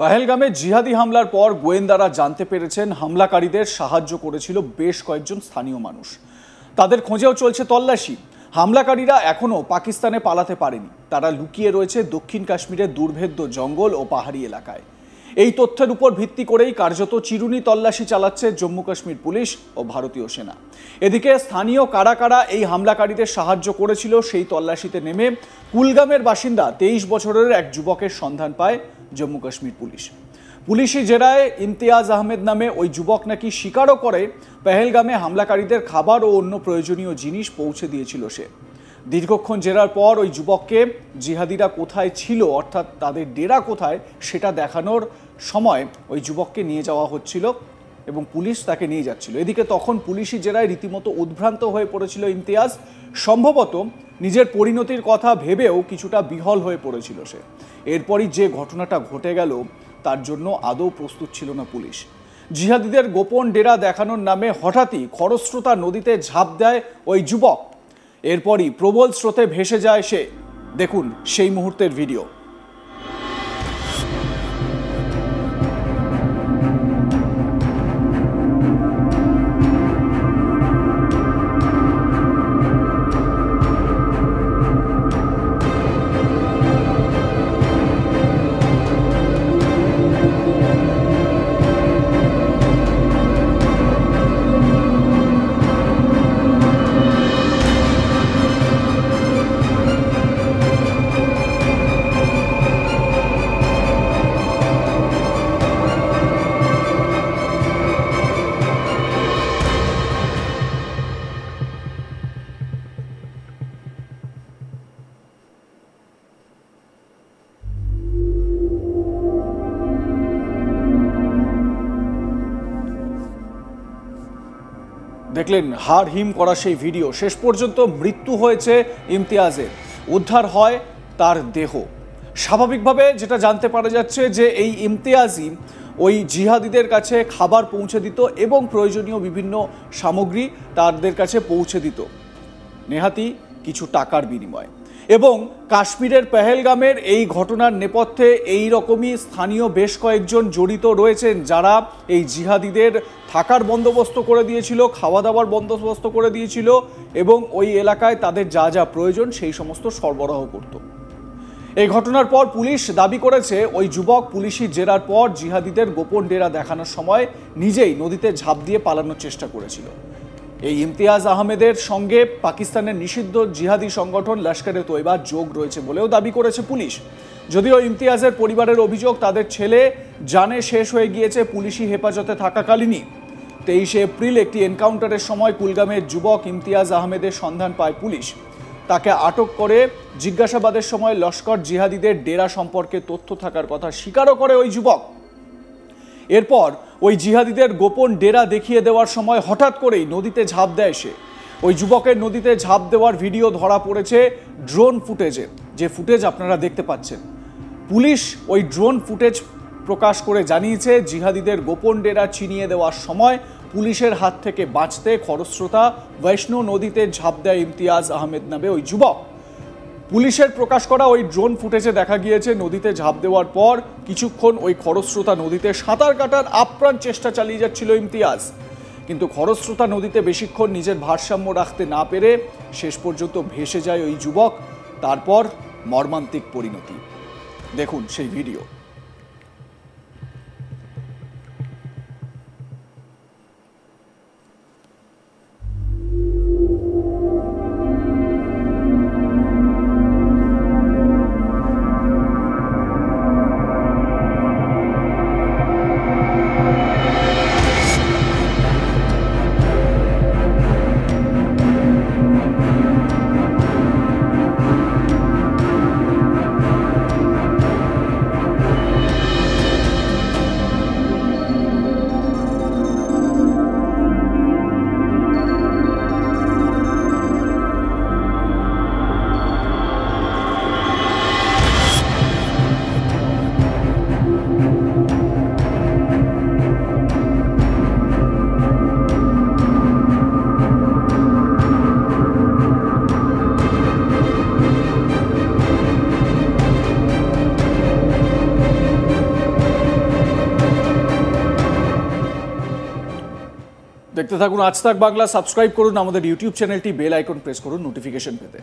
পহেলগামে জিহাদি হামলার পর গোয়েন্দারা জানতে পেরেছেন হামলাকারীদের সাহায্য করেছিল বেশ কয়েকজন স্থানীয় মানুষ। তাদের খোঁজেও চলছে তল্লাশি। হামলাকারীরা এখনও পাকিস্তানে পালাতে পারেনি, তারা লুকিয়ে রয়েছে দক্ষিণ কাশ্মীরের দুর্ভেদ্য জঙ্গল ও পাহাড়ি এলাকায়। এই তথ্যের উপর ভিত্তি করেই কার্যত চিরুনি তল্লাশি চালাচ্ছে জম্মু কাশ্মীর পুলিশ ও ভারতীয় সেনা। এদিকে স্থানীয় কারা কারা এই হামলাকারীদের সাহায্য করেছিল সেই তল্লাশিতে নেমে কুলগামের বাসিন্দা 23 বছরের এক যুবকের সন্ধান পায় জম্মু কাশ্মীর পুলিশ। পুলিশি জেরায় ইমতিয়াজ আহমেদ নামে ওই যুবক নাকি স্বীকারও করে পহেলগামে হামলাকারীদের খাবার ও অন্য প্রয়োজনীয় জিনিস পৌঁছে দিয়েছিল সে। দীর্ঘক্ষণ জেরার পর ওই যুবককে জিহাদিরা কোথায় ছিল, অর্থাৎ তাদের ডেরা কোথায়, সেটা দেখানোর সময় ওই যুবককে নিয়ে যাওয়া হচ্ছিল এবং পুলিশ তাকে নিয়ে যাচ্ছিল। এদিকে তখন পুলিশি জেরায় রীতিমতো উদ্ভ্রান্ত হয়ে পড়েছিল ইমতিয়াজ। সম্ভবত নিজের পরিণতির কথা ভেবেও কিছুটা বিহ্বল হয়ে পড়েছিল সে। এরপরই যে ঘটনাটা ঘটে গেল তার জন্য আদৌ প্রস্তুত ছিল না পুলিশ। জিহাদিদের গোপন ডেরা দেখানোর নামে হঠাৎই খরস্রোতা নদীতে ঝাঁপ দেয় ওই যুবক। এরপরই প্রবল স্রোতে ভেসে যায় সে। দেখুন সেই মুহূর্তের ভিডিও। দেখলেন হাড় হিম করা সেই ভিডিও। শেষ পর্যন্ত মৃত্যু হয়েছে ইমতিয়াজের, উদ্ধার হয় তার দেহ। স্বাভাবিকভাবে যেটা জানতে পারা যাচ্ছে যে এই ইমতিয়াজই ওই জিহাদিদের কাছে খাবার পৌঁছে দিত এবং প্রয়োজনীয় বিভিন্ন সামগ্রী তাদের কাছে পৌঁছে দিত নেহাতি কিছু টাকার বিনিময়ে। এবং কাশ্মীরের পহেলগামের এই ঘটনার নেপথ্যে এই রকমই স্থানীয় বেশ কয়েকজন জড়িত রয়েছেন, যারা এই জিহাদিদের থাকার বন্দোবস্ত করে দিয়েছিল, খাওয়া দাওয়ার বন্দোবস্ত করে দিয়েছিল এবং ওই এলাকায় তাদের যা যা প্রয়োজন সেই সমস্ত সরবরাহ করত। এই ঘটনার পর পুলিশ দাবি করেছে ওই যুবক পুলিশি জেরার পর জিহাদিদের গোপন ডেরা দেখানোর সময় নিজেই নদীতে ঝাঁপ দিয়ে পালানোর চেষ্টা করেছিল। এই ইমতিয়াজ আহমেদের সঙ্গে পাকিস্তানের নিষিদ্ধ জিহাদি সংগঠন লস্করে তৈবার যোগ রয়েছে বলেও দাবি করেছে পুলিশ। যদিও ইমতিয়াজের পরিবারের অভিযোগ তাদের ছেলে জানে শেষ হয়ে গিয়েছে পুলিশি হেফাজতে থাকাকালীনই। 23 এপ্রিল একটি এনকাউন্টারের সময় কুলগামের যুবক ইমতিয়াজ আহমেদের সন্ধান পায় পুলিশ। তাকে আটক করে জিজ্ঞাসাবাদের সময় লস্কর জিহাদিদের ডেরা সম্পর্কে তথ্য থাকার কথা স্বীকারও করে ওই যুবক। এরপর ওই জিহাদিদের গোপন ডেরা দেখিয়ে দেওয়ার সময় হঠাৎ করেই নদীতে ঝাঁপ দেয় সে। ওই যুবকের নদীতে ঝাঁপ দেওয়ার ভিডিও ধরা পড়েছে ড্রোন ফুটেজে, যে ফুটেজ আপনারা দেখতে পাচ্ছেন। পুলিশ ওই ড্রোন ফুটেজ প্রকাশ করে জানিয়েছে জিহাদিদের গোপন ডেরা ছিনিয়ে দেওয়ার সময় পুলিশের হাত থেকে বাঁচতে খরস্রোতা বৈষ্ণো নদীতে ঝাঁপ দেয় ইমতিয়াজ আহমেদ নামে ওই যুবক। পুলিশের প্রকাশ করা ওই ড্রোন ফুটেজে দেখা গিয়েছে নদীতে ঝাঁপ দেওয়ার পর কিছুক্ষণ ওই খরস্রোতা নদীতে সাঁতার কাটার আপ্রাণ চেষ্টা চালিয়ে যাচ্ছিল ইমতিয়াজ, কিন্তু খরস্রোতা নদীতে বেশিক্ষণ নিজের ভারসাম্য রাখতে না পেরে শেষ পর্যন্ত ভেসে যায় ওই যুবক। তারপর মর্মান্তিক পরিণতি। দেখুন সেই ভিডিও। দেখতে থাকুন আজ তাক বাংলা, সাবস্ক্রাইব করুন আমাদের ইউটিউব চ্যানেলটি, বেল আইকন প্রেস করুন নোটিফিকেশন পেতে।